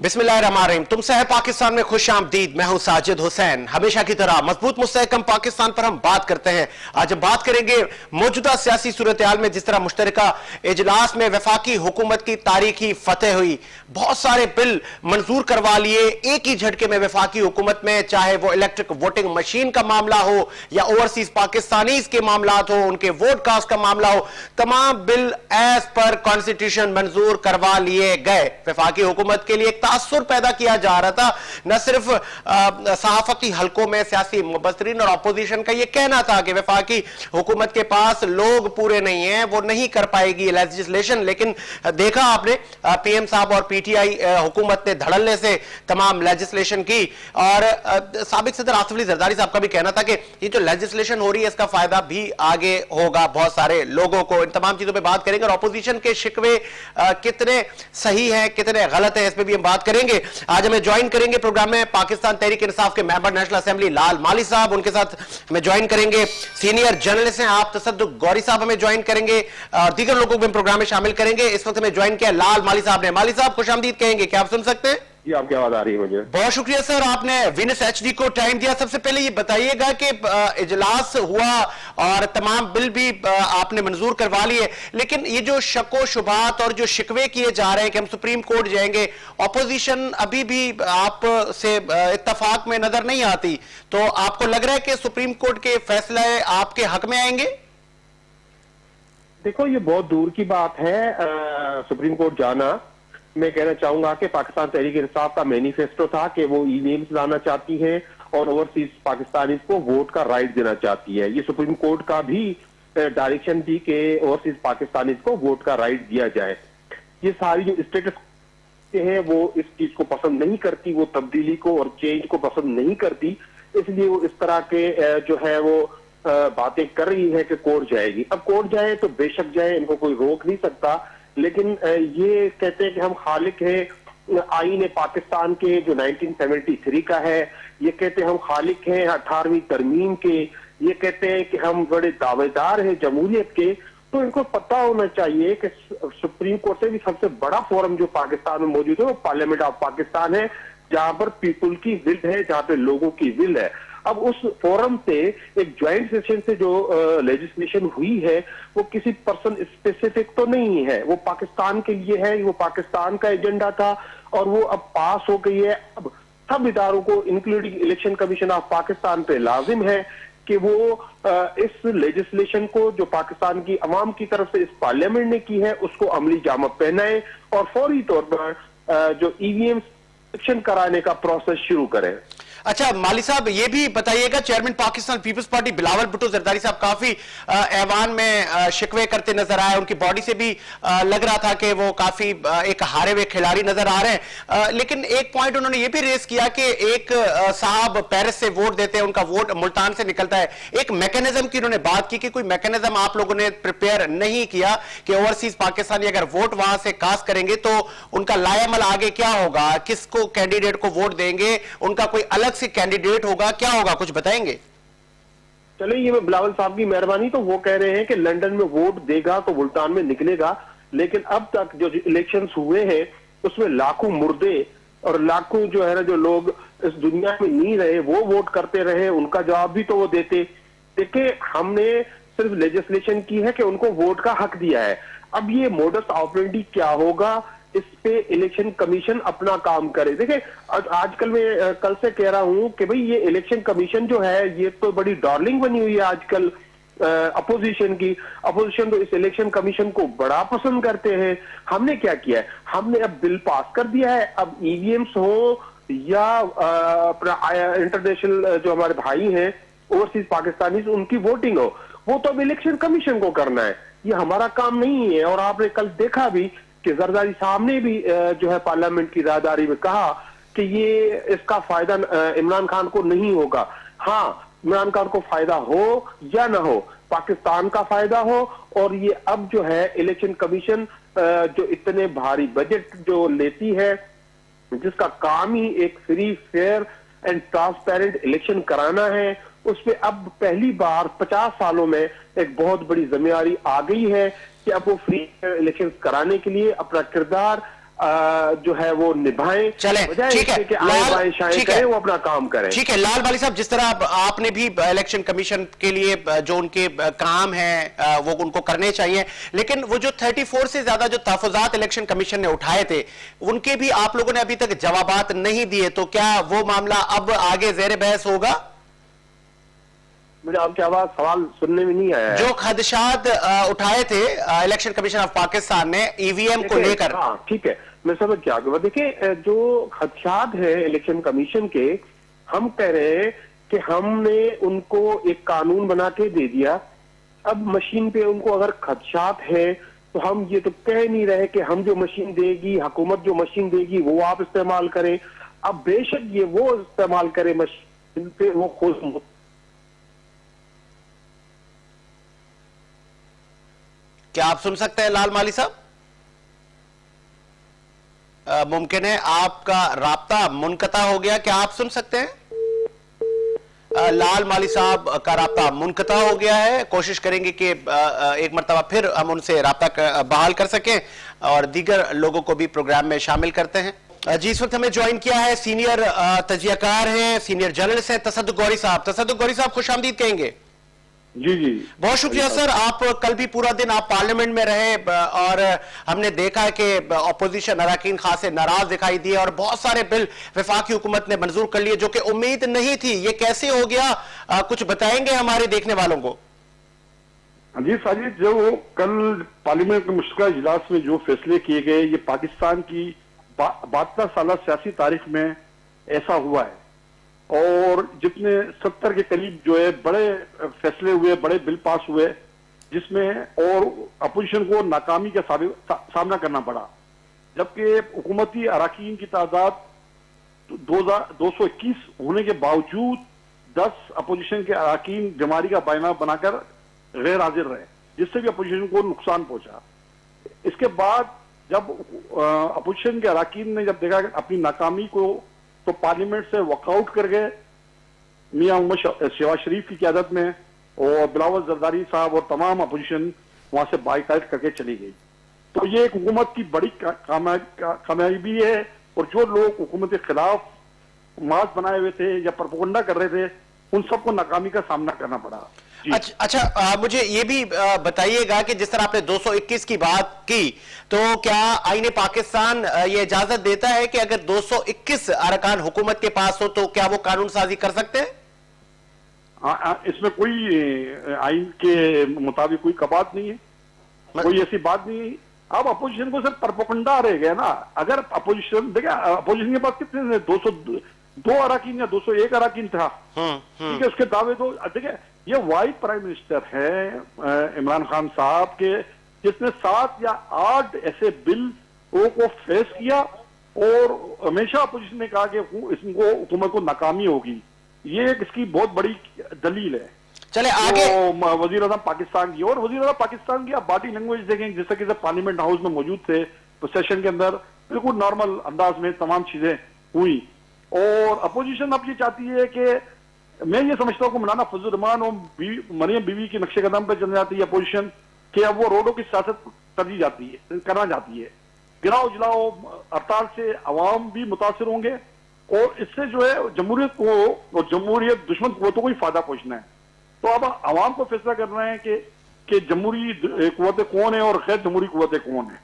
बिस्मिल्लाहिर्रहमानिर्रहीम। तुमसे है पाकिस्तान में खुश आमदीद। मैं हूं साजिद हुसैन। हमेशा की तरह मजबूत मुस्तहकम पाकिस्तान पर हम बात करते हैं। आज हम बात करेंगे मौजूदा सियासी सूरत-ए-हाल में जिस तरह मुश्तरका इजलास में वफाकी हुकूमत की तारीखी फतेह हुई, बहुत सारे बिल मंजूर करवा लिए एक ही झटके में वफाकी हुकूमत में, चाहे वो इलेक्ट्रिक वोटिंग मशीन का मामला हो या ओवरसीज पाकिस्तानीज के मामला हो, उनके वोट कास्ट का मामला हो, तमाम बिल एज पर कॉन्स्टिट्यूशन मंजूर करवा लिए गए। वफाकी हुकूमत के लिए तासुर पैदा किया जा रहा था। न सिर्फ सहाफती हलकों में सियासी मुबस्सरीन और अपोजिशन का यह कहना था कि वफाकी हुकूमत के पास लोग पूरे नहीं हैं, वो नहीं कर पाएगी लेजिस्लेशन, लेकिन देखा आपने पीएम साहब और पीटीआई हुकूमत ने धड़ल्ले से तमाम लेजिस्लेशन की। और साबिक सदर आसिफ अली जरदारी साहब का भी कहना था कि ये जो लेजिस्लेशन हो रही है इसका फायदा भी आगे होगा बहुत सारे लोगों को। इन तमाम चीजों पर बात करेंगे और अपोजिशन के शिकवे कितने सही हैं कितने गलत हैं इस पर भी हम बात करेंगे। आज हमें ज्वाइन करेंगे प्रोग्राम में पाकिस्तान तहरीक इंसाफ के मेंबर नेशनल असेंबली लाल माली साहब, उनके साथ हमें ज्वाइन करेंगे सीनियर जर्नलिस्ट हैं आप तसद्दुक गौरी साहब हमें ज्वाइन करेंगे और दीगर लोगों को भी प्रोग्राम में शामिल करेंगे। इस वक्त हमें ज्वाइन किया लाल माली साहब ने। माली साहब खुश आमदीद कहेंगे, क्या आप सुन सकते हैं? जी, आपकी आवाज आ रही है मुझे। बहुत शुक्रिया सर, आपने विनस एचडी को टाइम दिया। सबसे पहले ये बताइएगा कि इजलास हुआ और तमाम बिल भी आपने मंजूर करवा लिए, लेकिन ये जो शको शुबात और जो शिकवे किए जा रहे हैं कि हम सुप्रीम कोर्ट जाएंगे, ऑपोजिशन अभी भी आप से इत्तफाक में नजर नहीं आती, तो आपको लग रहा है कि सुप्रीम कोर्ट के फैसले आपके हक में आएंगे? देखो, ये बहुत दूर की बात है सुप्रीम कोर्ट जाना। मैं कहना चाहूंगा कि पाकिस्तान तहरीक इंसाफ का मैनिफेस्टो था कि वो ईवीएम्स लाना चाहती है और ओवरसीज पाकिस्तानीज को वोट का राइट देना चाहती है। ये सुप्रीम कोर्ट का भी डायरेक्शन थी कि ओवरसीज पाकिस्तानीज को वोट का राइट दिया जाए। ये सारी जो स्टेटस है वो इस चीज को पसंद नहीं करती, वो तब्दीली को और चेंज को पसंद नहीं करती, इसलिए वो इस तरह के जो है वो बातें कर रही है कि कोर्ट जाएगी। अब कोर्ट जाए तो बेशक जाए, इनको कोई रोक नहीं सकता, लेकिन ये कहते हैं कि हम खालिक हैं आईन पाकिस्तान के जो 1973 का है, ये कहते हैं हम खालिक हैं 18वीं तरमीम के, ये कहते हैं कि हम बड़े दावेदार हैं जमहूरियत के। तो इनको पता होना चाहिए कि सुप्रीम कोर्ट से भी सबसे बड़ा फोरम जो पाकिस्तान में मौजूद है वो पार्लियामेंट ऑफ पाकिस्तान है, जहां पर पीपुल की विल है, जहां पे लोगों की विल है। अब उस फोरम से एक ज्वाइंट सेशन से जो लेजिस्लेशन हुई है वो किसी पर्सन स्पेसिफिक तो नहीं है, वो पाकिस्तान के लिए है, वो पाकिस्तान का एजेंडा था और वो अब पास हो गई है। अब सब इदारों को including election commission of Pakistan पे लाजिम है कि वो इस लेजिस्लेशन को जो पाकिस्तान की अवाम की तरफ से इस पार्लियामेंट ने की है उसको अमली जामा पहनाए और फौरी तौर पर जो ईवीएम इलेक्शन कराने का प्रोसेस शुरू करें। अच्छा माली साहब, ये भी बताइएगा, chairman Pakistan peoples party Bilawal Bhutto Zardari साहब काफी ऐवान में शिकवे करते नजर आए, उनकी बॉडी से भी लग रहा था कि वो काफी एक हारे हुए खिलाड़ी नजर आ रहे हैं, लेकिन एक पॉइंट उन्होंने ये भी रेस किया कि एक साहब पेरिस से वोट देते हैं, उनका वोट मुल्तान से निकलता है। एक मैकेनिज्म की उन्होंने बात की कि कोई मैकेनिज्म आप लोगों ने प्रिपेयर नहीं किया कि ओवरसीज पाकिस्तानी अगर वोट वहां से कास्ट करेंगे तो उनका लायामल आगे क्या होगा, किसको कैंडिडेट को वोट देंगे, उनका कोई अलग से कैंडिडेट होगा, क्या होगा, कुछ बताएंगे? चलिए, ये बिलावल साहब की मेहरबानी। तो वो कह रहे हैं कि लंदन में वोट देगा तो मुल्तान में निकलेगा, लेकिन अब तक जो इलेक्शंस हुए हैं उसमें लाखों मुर्दे और लाखों जो है ना जो लोग इस दुनिया में नहीं रहे वो वोट करते रहे, उनका जवाब भी तो वो देते। देखिए, हमने सिर्फ लेजिस्लेशन की है कि उनको वोट का हक दिया है। अब ये मोडस ऑपरेंडी क्या होगा, इस पे इलेक्शन कमीशन अपना काम करे। देखिए, आजकल मैं कल से कह रहा हूं कि भाई ये इलेक्शन कमीशन जो है ये तो बड़ी डार्लिंग बनी हुई है आजकल अपोजिशन की। अपोजिशन तो इस इलेक्शन कमीशन को बड़ा पसंद करते हैं। हमने क्या किया है, हमने अब बिल पास कर दिया है। अब ईवीएम्स हो या अपना इंटरनेशनल जो हमारे भाई हैं ओवरसीज पाकिस्तानी उनकी वोटिंग हो, वो तो अब इलेक्शन कमीशन को करना है, ये हमारा काम नहीं है। और आपने कल देखा भी कि जरदारी साहब ने भी जो है पार्लियामेंट की राहदारी में कहा कि ये इसका फायदा इमरान खान को नहीं होगा। हाँ, इमरान खान को फायदा हो या ना हो, पाकिस्तान का फायदा हो। और ये अब जो है इलेक्शन कमीशन जो इतने भारी बजट जो लेती है, जिसका काम ही एक free fair and transparent election कराना है, उस पर अब पहली बार 50 सालों में एक बहुत बड़ी जिम्मेदारी आ गई है कि अब वो फ्री इलेक्शन कराने के लिए अपना किरदार जो है वो निभाएं। चलें, बजाय ठीक है, इसके कि आए बाएं शाएं ठीक है, करें, वो अपना काम करें। ठीक है लाल वाली साहब, जिस तरह आपने भी इलेक्शन कमीशन के लिए जो उनके काम है वो उनको करने चाहिए, लेकिन वो जो 34 से ज्यादा जो तहफुजात इलेक्शन कमीशन ने उठाए थे उनके भी आप लोगों ने अभी तक जवाबात नहीं दिए, तो क्या वो मामला अब आगे ज़ेर बहस होगा? मुझे आपकी आवाज सवाल सुनने में नहीं आया है। जो खदशात उठाए थे इलेक्शन कमीशन ऑफ पाकिस्तान ने ईवीएम को लेकर। हाँ ठीक है, मैं समझ गया। देखिए जो खदशात है इलेक्शन कमीशन के, हम कह रहे हैं कि हमने उनको एक कानून बना के दे दिया। अब मशीन पे उनको अगर खदशात है तो हम ये तो कह नहीं रहे कि हम जो मशीन देगी, हुकूमत जो मशीन देगी वो आप इस्तेमाल करें। अब बेशक ये वो इस्तेमाल करे मशीन पे, वो खुद। क्या आप सुन सकते हैं लाल माली साहब? मुमकिन है आपका राब्ता मुनकता हो गया, क्या आप सुन सकते हैं? लाल माली साहब का राब्ता मुनकता हो गया है। कोशिश करेंगे कि एक मरतबा फिर हम उनसे राब्ता बहाल कर सकें और दीगर लोगों को भी प्रोग्राम में शामिल करते हैं। जी, इस वक्त हमें ज्वाइन किया है सीनियर तजियाकार हैं, सीनियर जर्नलिस्ट हैं तसद्दुक गौरी साहब। तसद्दुक गौरी साहब, खुश आमदीद कहेंगे। जी जी, बहुत शुक्रिया सर। आप कल भी पूरा दिन आप पार्लियामेंट में रहे और हमने देखा कि अपोजिशन अरकान खासे नाराज दिखाई दिए और बहुत सारे बिल वफाकी हुकूमत ने मंजूर कर लिए जो कि उम्मीद नहीं थी। ये कैसे हो गया, कुछ बताएंगे हमारे देखने वालों को? जी साजिद, जो कल पार्लियामेंट के मुश्तरका इजलास में जो फैसले किए गए, ये पाकिस्तान की 72 साल सियासी तारीख में ऐसा हुआ है। और जितने 70 के करीब जो है बड़े फैसले हुए, बड़े बिल पास हुए, जिसमें और अपोजिशन को नाकामी का सामना करना पड़ा, जबकि हुकूमती अरकान की तादाद 221 होने के बावजूद 10 अपोजिशन के अरकान बीमारी का बयाना बनाकर गैर हाजिर रहे, जिससे भी अपोजिशन को नुकसान पहुंचा। इसके बाद जब अपोजिशन के अरकान ने जब देखा अपनी नाकामी को, तो पार्लियामेंट से वॉकआउट कर गए। मियां मोहम्मद शहबाज शरीफ की क़यादत में और बिलावल जरदारी साहब और तमाम अपोजिशन वहां से बाइकाट करके चली गई। तो ये एक हुकूमत की बड़ी कामयाबी है। और जो लोग हुकूमत के खिलाफ मार्च बनाए हुए थे या प्रोपेगेंडा कर रहे थे, उन सबको नाकामी का सामना करना पड़ा। अच्छा, मुझे ये भी बताइएगा कि जिस तरह आपने 221 की बात की, तो क्या आईने पाकिस्तान ये इजाजत देता है कि अगर 221 अरकान हुकूमत के पास हो तो क्या वो कानून साजी कर सकते हैं? इसमें कोई आइन के मुताबिक कोई कबात नहीं है, कोई ऐसी बात नहीं है। अब अपोजिशन को सिर्फ प्रोपेगेंडा रह गया ना। अगर अपोजिशन देखिए, अपोजिशन के पास कितने 202 अरकान या 201 अरकान था, ठीक है, उसके दावे तो देखिए, ये वाइस प्राइम मिनिस्टर है इमरान खान साहब के, जिसने 7 या 8 ऐसे बिल को फेस किया और हमेशा अपोजिशन ने कहा कि इसको हुकूमत को नाकामी होगी। ये इसकी बहुत बड़ी दलील है। चले आगे। तो वजीर आज़म पाकिस्तान की, और वजीर आज़म पाकिस्तान की आप बॉडी लैंग्वेज देखें, जैसे कि पार्लियामेंट हाउस में मौजूद थे, तो सेशन के अंदर बिल्कुल नॉर्मल अंदाज में तमाम चीजें हुई। और अपोजिशन अब ये चाहती है कि, मैं ये समझता हूँ कि मौलाना फजल रहमान और मरियम बीवी के नक्शे कदम पर चल जाती है अपोजिशन, कि अब वो रोडों की सियासत करना चाहती है। गिराओ जलाओ हड़ताल से अवाम भी मुतासर होंगे और इससे जो है जमहूरियत को और जमहूरियत दुश्मन कुव्वतों को ही फायदा पहुंचना है। तो अब अवाम को फैसला करना है कि जमहूरी कुव्वतें कौन है और गैर जमहूरी कुव्वतें कौन है।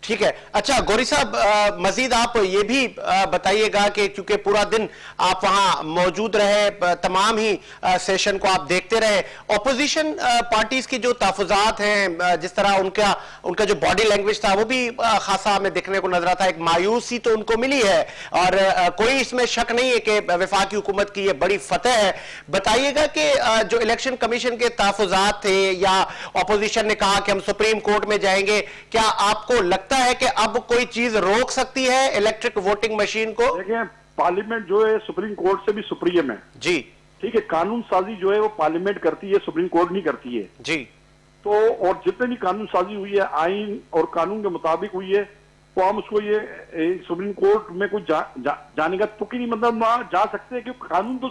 ठीक है। अच्छा गौरी साहब, मजीद आप ये भी बताइएगा कि क्योंकि पूरा दिन आप वहां मौजूद रहे, तमाम ही सेशन को आप देखते रहे, ऑपोजिशन पार्टीज की जो तहफुजात हैं, जिस तरह उनका जो बॉडी लैंग्वेज था वो भी खासा हमें देखने को नजर आता है। एक मायूसी तो उनको मिली है और कोई इसमें शक नहीं है कि वफाकी हुकूमत की ये बड़ी फतेह है। बताइएगा कि जो इलेक्शन कमीशन के तहफुजात थे या ऑपोजिशन ने कहा कि हम सुप्रीम कोर्ट में जाएंगे, क्या आपको लगता है कि अब कोई चीज रोक सकती है इलेक्ट्रिक वोटिंग मशीन को? देखिए, पार्लियामेंट जो है सुप्रीम कोर्ट से भी सुप्रीम है जी, ठीक है। कानून साजी जो है वो पार्लियामेंट करती है, सुप्रीम कोर्ट नहीं करती है जी। तो और जितने भी कानून साजी हुई है आइन और कानून के मुताबिक हुई है, तो हम उसको ये सुप्रीम कोर्ट में कुछ जाने का तुक ही नहीं, मतलब वहां जा सकते हैं, क्योंकि कानून तो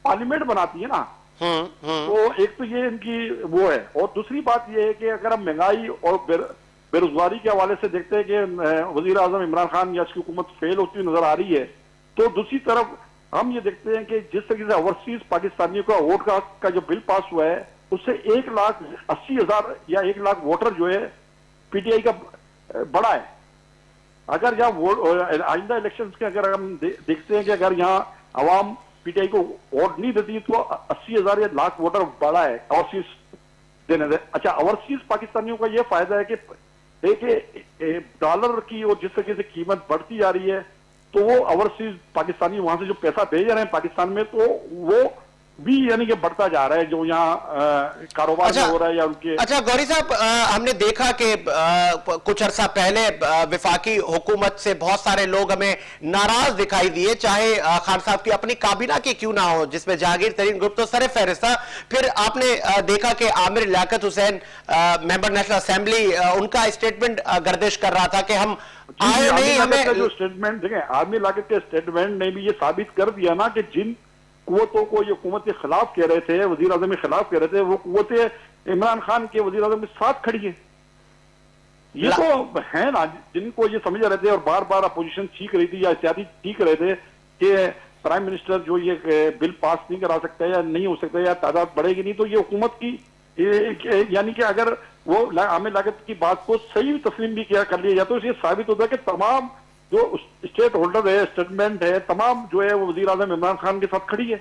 पार्लियामेंट बनाती है ना। तो एक तो ये इनकी वो है। और दूसरी बात ये है कि अगर हम महंगाई और बेरोजगारी के हवाले से देखते हैं कि वजीर आजम इमरान खान या इसकी हुकूमत फेल होती हुई नजर आ रही है, तो दूसरी तरफ हम ये देखते हैं कि जिस तरीके से ओवरसीज पाकिस्तानियों का वोट का जो बिल पास हुआ है, उससे 1,80,000 या 1 लाख वोटर जो है पीटीआई का बड़ा है। अगर यहाँ आइंदा इलेक्शन के अगर हम देखते हैं कि अगर यहाँ अवाम पीटीआई को वोट नहीं देती तो 80,000 या लाख वोटर बड़ा है ओवरसीज देने से। अच्छा, ओवरसीज पाकिस्तानियों का यह फायदा है कि डॉलर की और जिस तरीके से कीमत बढ़ती जा रही है, तो वो ओवरसीज पाकिस्तानी वहां से जो पैसा भेज रहे हैं पाकिस्तान में, तो वो भी यानी कि बढ़ता जा रहा है जो यहाँ कारोबार अच्छा, हो रहा है या उनके। अच्छा गौरी साहब, हमने देखा कि कुछ अरसा पहले विफाकी हुकूमत से बहुत सारे लोग हमें नाराज दिखाई दिए, चाहे खान साहब की अपनी काबीना की क्यों ना हो, जिसमें जहांगीर तरीन ग्रुप तो सरे फहरिस्त था। फिर आपने देखा कि Aamir Liaquat Hussain member national assembly, उनका स्टेटमेंट गर्दिश कर रहा था कि हम आए नहीं, हमें जो स्टेटमेंट देखें, आमिर लियाकत के स्टेटमेंट ने भी ये साबित कर दिया ना कि जिन कुव्वतों को ये हुकूमत के खिलाफ कह रहे थे, वजीर आजम के खिलाफ कह रहे थे, वो कुव्वतें इमरान खान के वजीर आजम के साथ खड़ी है। ये तो है ना जिनको ये समझ रहे थे और बार बार अपोजिशन चीख रही थी या इत्यादि चीख रहे थे कि प्राइम मिनिस्टर जो ये बिल पास नहीं करा सकता या नहीं हो सकता या तादाद बढ़ेगी नहीं, तो ये हुकूमत की यानी कि अगर वो आमिर लियाकत की बात को सही तस्लीम भी किया कर लिया जाए तो ये साबित होता है कि तमाम जो स्टेट होल्डर है, स्टेटमेंट है, तमाम जो है वो वजीर आजम इमरान खान के साथ खड़ी है।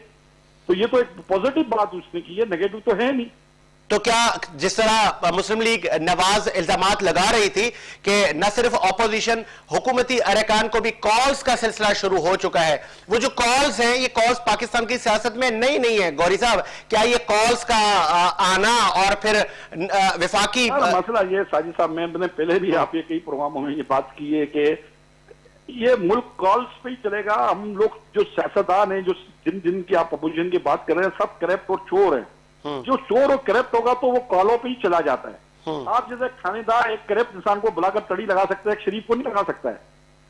तो ये तो एक पॉजिटिव बात उसने की है, नेगेटिव तो है नहीं। तो क्या जिस तरह मुस्लिम लीग नवाज इल्जामात लगा रही थी कि न सिर्फ ऑपोजिशन, हुकूमती अरकान को भी कॉल्स का सिलसिला शुरू हो चुका है, वो जो कॉल्स हैं ये कॉल्स पाकिस्तान की सियासत में नई नहीं है। गौरी साहब, क्या ये कॉल्स का आना और फिर विफाकी मसला ये साजिद साहब, मैंने पहले भी आप ये कई प्रोग्रामों में ये बात की है कि ये मुल्क कॉल्स पे ही चलेगा। हम लोग जो सियासतदान हैं, जो जिन की आप अपोजिशन की बात कर रहे हैं, सब करप्ट और चोर हैं। जो चोर और करप्ट होगा तो वो कॉलों पे ही चला जाता है। आप जैसे थानेदार एक करप्ट इंसान को बुलाकर तड़ी लगा सकते हैं, एक शरीफ को नहीं लगा सकता है।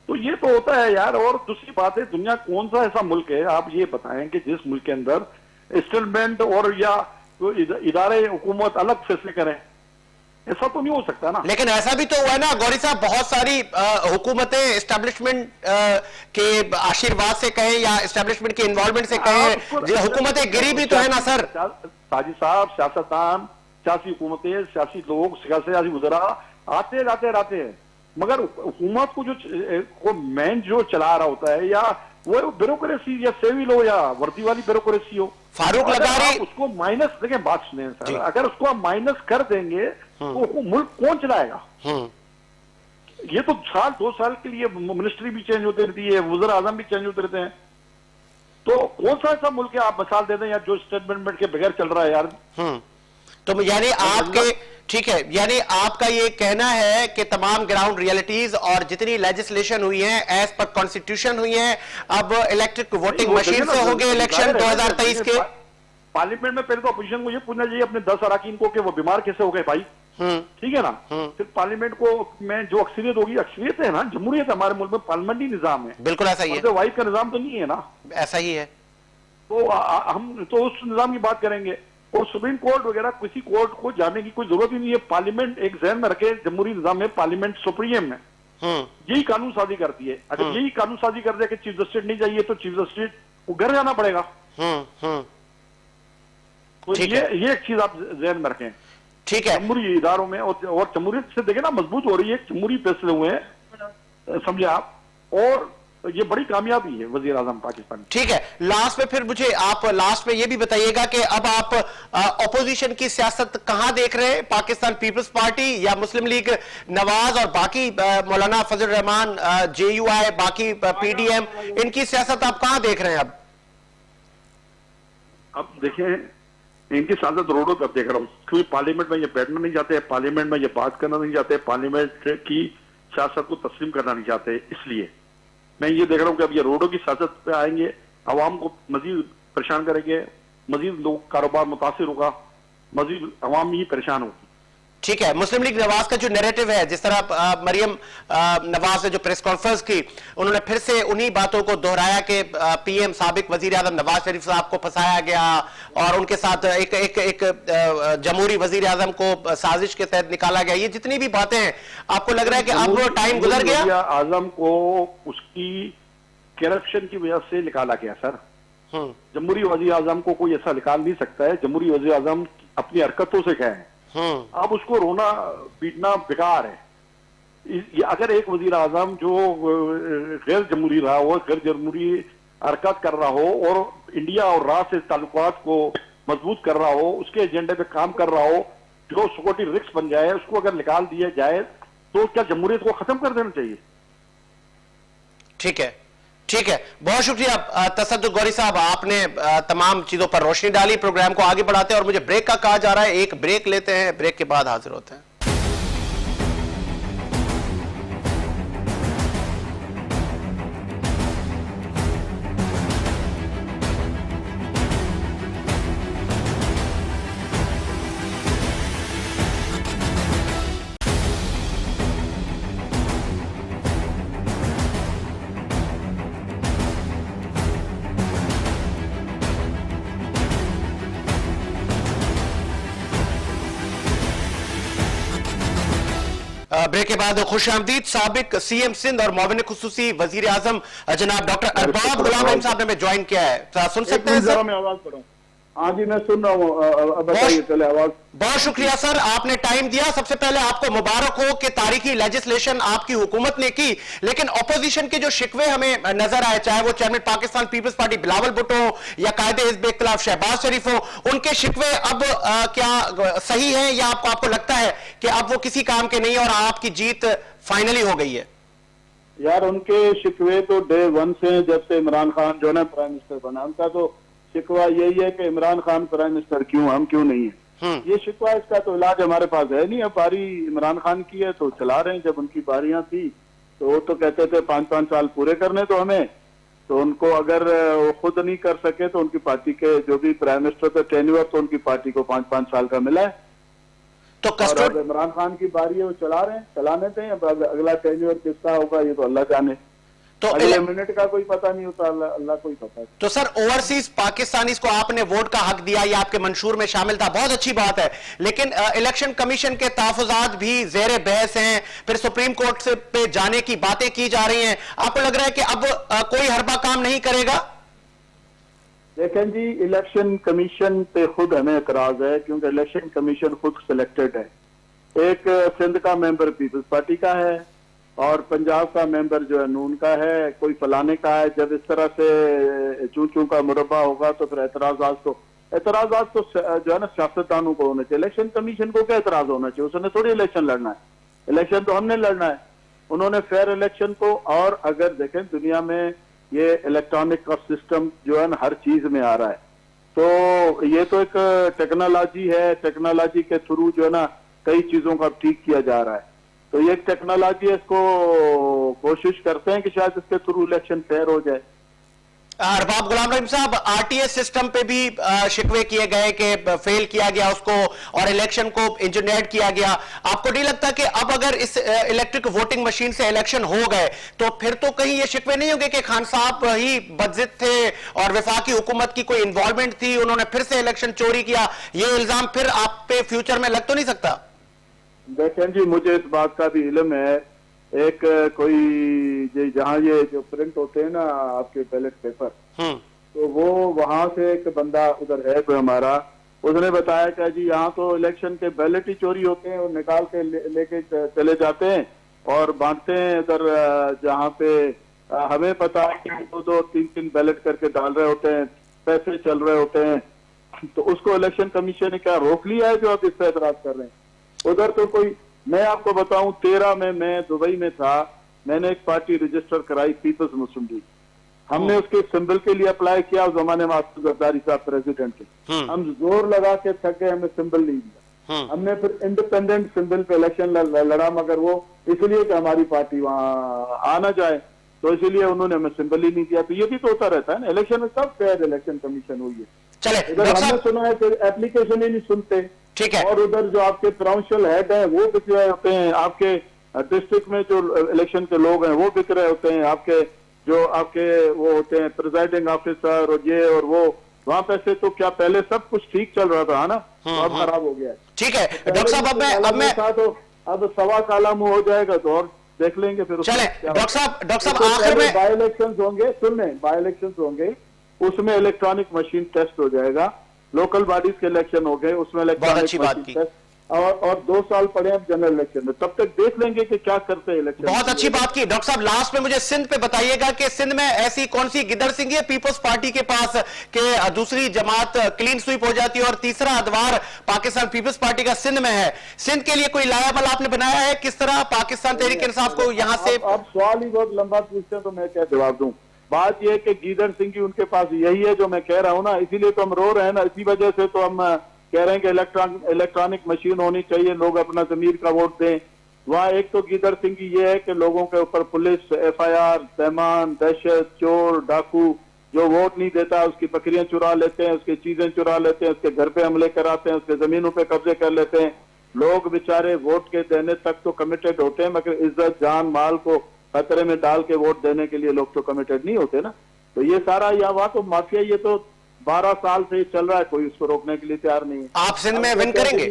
तो ये तो होता है यार। और दूसरी बात है, दुनिया कौन सा ऐसा मुल्क है, आप ये बताएं कि जिस मुल्क के अंदर सेटलमेंट और या इदारे हुकूमत अलग फैसले करें? ऐसा तो नहीं हो सकता ना। लेकिन ऐसा भी तो हुआ है ना गौरी साहब, बहुत सारी हुकूमतें एस्टेब्लिशमेंट के आशीर्वाद से कहें या एस्टेब्लिशमेंट के इन्वॉल्वमेंट से कहें, हुकूमतें गिरी भी तो है ना सर। साजिद साहब, सियासतदान, सियासी हुकूमतें, सियासी लोग, सियासी वज़रा आते जाते हैं, मगर हुकूमत को जो मैन जो चला रहा होता है, या वो ब्यूरोक्रेसी या सिविल हो या वर्दी वाली ब्यूरोक्रेसी हो, फारूक लगारी उसको माइनस, देखें बात सुने सर, अगर उसको आप माइनस कर देंगे तो मुल्क कौन चलाएगा? ये तो साल 2 साल के लिए मिनिस्ट्री भी चेंज होती रहती है, वज़ीर आज़म भी चेंज होते रहते हैं। तो कौन सा ऐसा मुल्क है आप मिसाल दे दें यार जो स्टेटमेंट के बगैर चल रहा है यार? तो यानी आपके, ठीक है, यानी आपका ये कहना है कि तमाम ग्राउंड रियलिटीज और जितनी लेजिस्लेशन हुई है एज पर कॉन्स्टिट्यूशन हुई है, अब इलेक्ट्रिक वोटिंग मशीन से होंगे इलेक्शन 2023 के। पार्लियामेंट में पहले तो अपोजिशन को ये पूछना चाहिए अपने 10 अरकान को कि वो बीमार कैसे हो गए भाई, ठीक है ना। फिर पार्लियामेंट को में जो अक्सरियत होगी, अक्सरियत है ना, जमहूरियत हमारे मुल्क में पार्लियामेंट्री निजाम है, बिल्कुल ऐसा ही है, वाइफ का निजाम तो नहीं है ना, ऐसा ही है। तो हम तो उस निजाम की बात करेंगे। और सुप्रीम कोर्ट वगैरह किसी कोर्ट को जाने की कोई जरूरत ही नहीं है। पार्लियामेंट एक जहन में रखे, जमहूरी निजाम में पार्लियामेंट सुप्रीम है, यही कानून साजी करती है। अगर यही कानून साजी कर दे कि चीफ जस्टिस नहीं चाहिए तो चीफ जस्टिस को घर जाना पड़ेगा। तो ये एक चीज आप जहन में रखें, ठीक है। जमहूरी इदारों में और जमहूरियत से देखे ना मजबूत हो रही है, जमहूरी फैसले हुए हैं, समझे आप, और ये बड़ी कामयाबी है वजीर आजम पाकिस्तान। ठीक है, लास्ट में फिर मुझे आप लास्ट में ये भी बताइएगा कि अब आप ऑपोजिशन की सियासत कहां देख रहे हैं? पाकिस्तान पीपल्स पार्टी या मुस्लिम लीग नवाज और बाकी मौलाना फजल रहमान, JUI, बाकी PDM, इनकी सियासत आप कहां देख रहे हैं? अब देखें, इनकी सियासत रोडों पर देख रहा हूं, क्योंकि पार्लियामेंट में ये बैठना नहीं चाहते, पार्लियामेंट में ये बात करना नहीं चाहते, पार्लियामेंट की सियासत को तस्लीम करना नहीं चाहते। इसलिए मैं ये देख रहा हूं कि अब ये रोडों की सियासत पे आएंगे, अवाम को मजीद परेशान करेंगे, मजीद लोग कारोबार मुतासिर होगा, मजीद अवाम ही परेशान होगी। ठीक है, मुस्लिम लीग नवाज का जो नैरेटिव है, जिस तरह मरियम नवाज ने जो प्रेस कॉन्फ्रेंस की, उन्होंने फिर से उन्हीं बातों को दोहराया कि पीएम साबिक वजीर आजम नवाज शरीफ साहब को फंसाया गया और उनके साथ एक जमहूरी वजीर आजम को साजिश के तहत निकाला गया। ये जितनी भी बातें हैं, आपको लग रहा है कि अब वो टाइम गुजर गया? आजम को उसकी करप्शन की वजह से निकाला गया सर। जमहूरी वजीर आजम को कोई ऐसा निकाल नहीं सकता है। जमहूरी वजीर आजम अपनी हरकतों से कहे, अब उसको रोना पीटना बेकार है। अगर एक वजीर आजम जो गैर जमहूरी रहा हो, गैर जमहूरी हरकत कर रहा हो और इंडिया और राज से ताल्लुकात को मजबूत कर रहा हो, उसके एजेंडे पे काम कर रहा हो, जो सिक्योरिटी रिस्क बन जाए, उसको अगर निकाल दिया जाए तो क्या जमहूरियत को खत्म कर देना चाहिए? ठीक है, ठीक है, बहुत शुक्रिया तसद्दुक गौरी साहब, आपने तमाम चीजों पर रोशनी डाली। प्रोग्राम को आगे बढ़ाते हैं और मुझे ब्रेक का कहा जा रहा है, एक ब्रेक लेते हैं, ब्रेक के बाद हाजिर होते हैं। ब्रेक के बाद खुश आमदीद साबिक सीएम सिंध और मुआविन खुसूसी वजीर आजम जनाब डॉक्टर अरबाब गुलाम रहीम साहब ने हमें ज्वाइन किया है। सुन सकते हैं सर? मैं आवाज करूं? हाँ जी, मैं सुन रहा हूँ, बताइए चले आवाज। बहुत शुक्रिया सर, आपने टाइम दिया। सबसे पहले आपको मुबारक हो कि तारीखी लेजिस्लेशन आपकी हुकूमत ने की, लेकिन ऑपोजिशन के जो शिकवे हमें नजर आए, चाहे वो chairman Pakistan peoples party Bilawal Bhutto या कायदे हिज़्ब इख्तिलाफ शहबाज शरीफ हो, उनके शिकवे अब क्या सही है या आपको लगता है कि अब वो किसी काम के नहीं और आपकी जीत फाइनली हो गई है? यार, उनके शिकवे तो डे वन से, जब से इमरान खान जो है प्राइम मिनिस्टर बना, उनका तो शिकवा यही है कि इमरान खान प्राइम मिनिस्टर क्यों, हम क्यों नहीं है। ये शिकवा, इसका तो इलाज हमारे पास है नहीं। अब बारी इमरान खान की है तो चला रहे हैं। जब उनकी बारियां थी तो वो तो कहते थे 5-5 साल पूरे करने तो हमें, तो उनको अगर वो खुद नहीं कर सके तो उनकी पार्टी के जो भी प्राइम मिनिस्टर थे टेन्योर, तो उनकी पार्टी को 5-5 साल का मिला है। तो और इमरान खान की बारी है, वो चला रहे हैं, चलाने दें। अब अगला टेन्योर किसका होगा ये तो अल्लाह जाने, तो अगले मिनट का कोई पता नहीं होता, अल्लाह को ही पता है। तो सर, ओवरसीज पाकिस्तानीज को आपने वोट का हक दिया, ये आपके मंशूर में शामिल था, बहुत अच्छी बात है, लेकिन इलेक्शन कमीशन के तहफुजात भी जेर बहस हैं, फिर सुप्रीम कोर्ट से पे जाने की बातें की जा रही हैं। आपको लग रहा है कि अब कोई हरबा काम नहीं करेगा? देखें जी, इलेक्शन कमीशन पे खुद हमें एतराज है, क्योंकि इलेक्शन कमीशन खुद सिलेक्टेड है। एक सिंध का मेंबर पीपल्स पार्टी का है और पंजाब का मेंबर जो है नून का है, कोई फलाने का है। जब इस तरह से चू चू का मुरब्बा होगा तो फिर एतराजात तो जो है ना सियासतदानों को होना चाहिए। इलेक्शन कमीशन को क्या एतराज होना चाहिए? उसने थोड़ी इलेक्शन लड़ना है, इलेक्शन तो हमने लड़ना है। उन्होंने फेयर इलेक्शन को, और अगर देखें दुनिया में ये इलेक्ट्रॉनिक का सिस्टम जो है ना हर चीज में आ रहा है, तो ये तो एक टेक्नोलॉजी है, टेक्नोलॉजी के थ्रू जो है ना कई चीजों का ठीक किया जा रहा है। तो ये एक टेक्नोलॉजी है, इसको कोशिश करते हैं कि शायद इसके थ्रू इलेक्शन फेयर हो जाए। अरबाब गुलाम रहीम साहब, आरटीएस सिस्टम पे भी शिकवे किए गए कि फेल किया गया उसको और इलेक्शन को इंजीनियर्ड किया गया। आपको नहीं लगता कि अब अगर इस इलेक्ट्रिक वोटिंग मशीन से इलेक्शन हो गए तो फिर तो कहीं ये शिकवे नहीं होंगे कि खान साहब ही बदजिद थे और वफाकी हुकूमत की कोई इन्वॉल्वमेंट थी, उन्होंने फिर से इलेक्शन चोरी किया? ये इल्जाम फिर आप पे फ्यूचर में लग तो नहीं सकता? देखें जी, मुझे इस बात का भी इल्म है, एक कोई जहाँ ये जो प्रिंट होते हैं ना आपके बैलेट पेपर, तो वो वहां से एक बंदा उधर है कोई हमारा, उसने बताया कि जी यहाँ तो इलेक्शन के बैलेट ही चोरी होते हैं और निकाल के लेके चले जाते हैं और बांटते हैं इधर, जहाँ पे हमें पता है कि 2-3 बैलेट करके डाल रहे होते हैं, पैसे चल रहे होते हैं। तो उसको इलेक्शन कमीशन ने क्या रोक लिया है जो आप इस पर एतराज कर रहे हैं? उधर तो कोई, मैं आपको बताऊं 13 में मैं दुबई में था, मैंने एक पार्टी रजिस्टर कराई पीपल्स मुस्लिम लीग। हमने उसके सिंबल के लिए अप्लाई किया उस जमाने में आसिफ जरदारी साहब प्रेसिडेंट थे। हम जोर लगा के थक गए, हमें सिंबल नहीं दिया। हमने फिर इंडिपेंडेंट सिंबल पे इलेक्शन लड़ा, मगर वो इसलिए कि हमारी पार्टी वहां आ ना जाए, तो इसीलिए उन्होंने हमें सिंबल ही नहीं दिया। तो ये भी तो होता रहता है ना इलेक्शन में, सब फेयर इलेक्शन कमीशन हुई है। चले, इधर हमने सुना है फिर एप्लीकेशन ही नहीं सुनते, ठीक है। और उधर जो आपके प्रोविंशियल हेड हैं वो बिक रहे होते हैं, आपके डिस्ट्रिक्ट में जो इलेक्शन के लोग हैं वो बिक रहे होते हैं, आपके जो आपके वो होते हैं प्रिजाइडिंग ऑफिसर और ये और वो, वहां पे से तो क्या पहले सब कुछ ठीक चल रहा था ना, तो अब खराब हो गया है। ठीक है डॉक्टर साहब, अब मैं अब सवा काला मुंह हो जाएगा तो और देख लेंगे फिर। चले डॉक्टर साहब आखिर में बाई इलेक्शन होंगे, सुनने बाई इलेक्शन होंगे, उसमें इलेक्ट्रॉनिक मशीन टेस्ट हो जाएगा, लोकल बॉडीज के इलेक्शन हो गए उसमें इलेक्ट्रॉनिक मशीन टेस्ट, और 2 साल पड़े हैं जनरल इलेक्शन में, तब तक देख लेंगे कि क्या करते हैं इलेक्शन। बहुत अच्छी बात की डॉक्टर साहब। लास्ट में मुझे सिंध पे बताइएगा कि सिंध में ऐसी कौन सी गिदड़ सिंह है पीपल्स पार्टी के पास कि दूसरी जमात क्लीन स्वीप हो जाती है और तीसरा अदवार पाकिस्तान पीपल्स पार्टी का सिंध में है। सिंध के लिए कोई लायाबल आपने बनाया है, किस तरह पाकिस्तान तहरीक इंसाफ को यहां से? अब सवाल ही बहुत लंबा पूछते हैं तो मैं क्या जवाब दूं। बात यह है कि गीदड़ सिंह की उनके पास यही है जो मैं कह रहा हूं ना, इसीलिए तो हम रो रहे हैं ना, इसी वजह से तो हम कह रहे हैं कि इलेक्ट्रॉनिक मशीन होनी चाहिए, लोग अपना जमीर का वोट दें। वहाँ एक तो गीदड़ सिंह की ये है कि लोगों के ऊपर पुलिस FIR, पैमान, दहशत, चोर, डाकू, जो वोट नहीं देता उसकी बकरियां चुरा लेते हैं, उसकी चीजें चुरा लेते हैं, उसके घर पे हमले कराते हैं, उसके जमीनों पे कब्जे कर लेते हैं। लोग बेचारे वोट के देने तक तो कमिटेड होते हैं, मगर इज्जत जान माल को खतरे में डाल के वोट देने के लिए लोग तो कमिटेड नहीं होते ना। तो ये सारा यहाँ तो माफिया, ये तो 12 साल से चल रहा है, कोई उसको रोकने के लिए तैयार नहीं है। आप सिंध में विन करेंगे?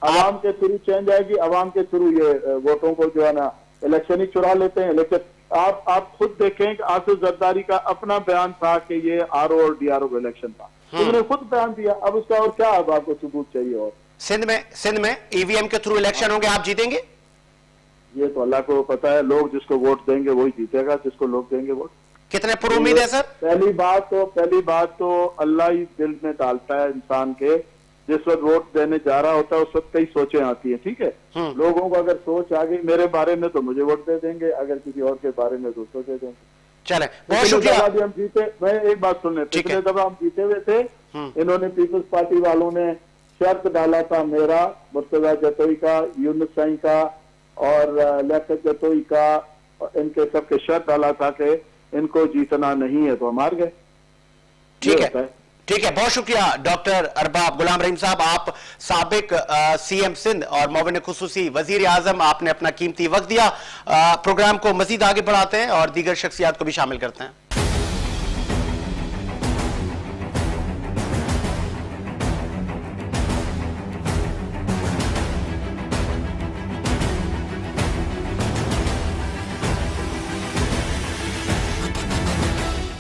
आवाम के थ्रू चेंज आएगी, आवाम के थ्रू ये वोटों को जो है ना इलेक्शन ही चुरा लेते हैं। लेकिन आप खुद देखें कि आसिफ जरदारी का अपना बयान था कि ये RO और DRO का इलेक्शन था, उन्होंने खुद बयान दिया। अब उसका और क्या, अब आपको सबूत चाहिए? और सिंध में EVM के थ्रू इलेक्शन होंगे, आप जीतेंगे? ये तो अल्लाह को पता है, लोग जिसको वोट देंगे वही जीतेगा, जिसको लोग देंगे वोट। कितने पर उम्मीद है सर? पहली बात तो अल्लाह ही दिल में डालता है इंसान के, जिस वक्त वोट देने जा रहा होता है उस वक्त कई सोचें आती हैं, ठीक है। लोगों को अगर सोच आ गई मेरे बारे में तो मुझे वोट दे देंगे, अगर किसी और के बारे में तो दे देंगे। चले, बहुत शुक्रिया। हम जीते, मैं एक बात सुनने, पिछले दफा हम जीते हुए थे, इन्होंने पीपल्स पार्टी वालों ने शर्त डाला था मेरा, मुर्तजा जतोई का, यूनुस साईं का और लियाकत जतोई का, इनके सबके शर्त डाला था कि इनको जीतना नहीं है, तो हम हार गए। ठीक है, बहुत शुक्रिया डॉक्टर अरबाब गुलाम रहीम साहब। आप साबिक CM सिंध और मुआविन खुसूसी वजीर आजम, आपने अपना कीमती वक्त दिया। प्रोग्राम को मजीद आगे बढ़ाते हैं और दीगर शख्सियात को भी शामिल करते हैं।